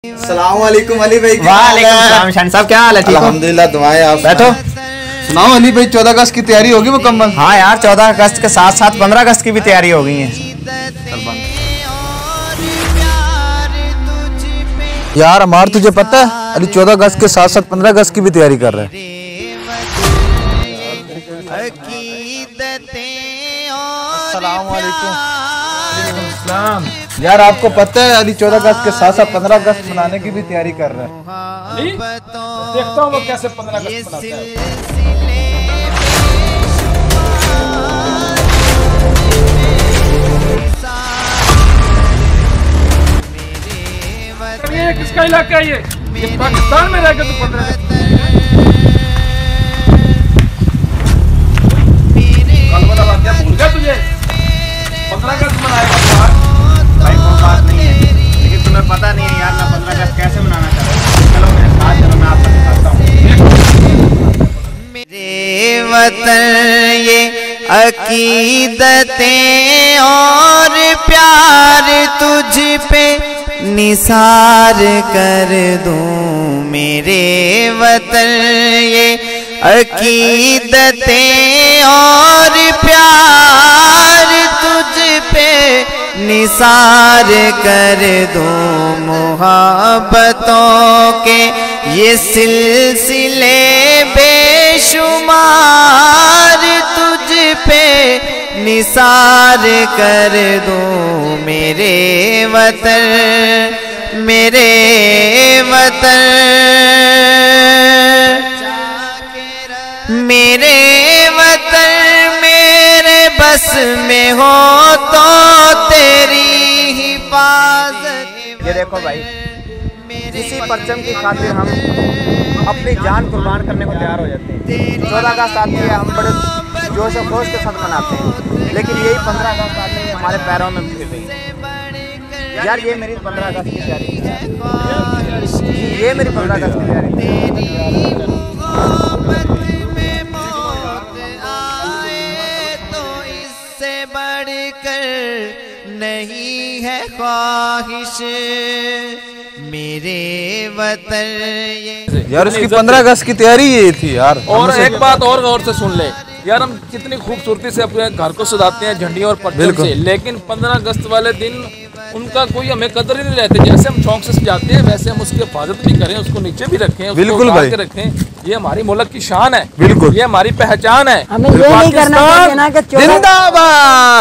अस्सलामुअलैकुम अली भाई। वालेकुम सलाम शान साहब, क्या हाल है? ठीक हो? अल्हम्दुलिल्लाह, दुआएं आप बैठो। सुनाओ अली भाई, 14 अगस्त की तैयारी होगी मुकम्मल? हाँ यार, 14 अगस्त के साथ साथ 15 अगस्त की भी तैयारी हो गई है यार। हमार तुझे पता है अली 14 अगस्त के साथ साथ 15 अगस्त की भी तैयारी कर रहे हैं। यार आपको पता है अली 14 अगस्त के साथ साथ 15 अगस्त मनाने की भी तैयारी कर रहे हैं। देखता हूँ वो कैसे 15 अगस्त मनाता है। ये किसका इलाका है? ये पाकिस्तान में रहेगा तो 15 अगस्त भूल गया तुझे? 15 अगस्त मनाएगा भाई। कोई बात नहीं है, लेकिन तुम्हें पता नहीं है यार मैं 15 अगस्त कैसे मनाना चाहता हूँ। चलो मेरे साथ चलो, मैं आपको दिखाता हूँ। मेरे वतन ये अकीदतें और प्यार तुझ पे निसार कर दूं। मेरे वतन ये अकीदतें और प्यार तुझ पे निसार कर दूं। मोहब्बतों के ये सिलसिले बेशुमार तुझ पे निसार कर दूं। मेरे वतन मेरे वतन मेरे वतन मेरे बस में हो तो तेरी हिफाजत। ये देखो भाई, किसी परचम की खातिर हम अपनी जान कुर्बान करने को तैयार हो जाते हैं। 14 अगस्त आती है, हम बड़े जोश और खरोश के साथ मनाते हैं, लेकिन यही 15 अगस्त आती है हमारे पैरों में फिर रही है। यार ये मेरी 15 अगस्त की तैयारी है, ये मेरी 15 अगस्त की तैयारी है। नहीं है ख्वाहिश मेरे वतन ये। यार उसकी 15 अगस्त की तैयारी ये थी यार। और एक बात और गौर से सुन ले यार, हम कितनी खूबसूरती से अपने घर को सजाते हैं झंडियों और पट्टों से, लेकिन 15 अगस्त वाले दिन उनका कोई हमें कदर ही नहीं रहती। जैसे हम शौक से सजाते हैं वैसे हम उसकी हिफाजत भी करें, उसको नीचे भी रखें, बिल्कुल भाई रखें। ये हमारी मुल्क की शान है, बिल्कुल ये हमारी पहचान है। हमें ये नहीं करना चाहिए ना कि जिंदाबाद।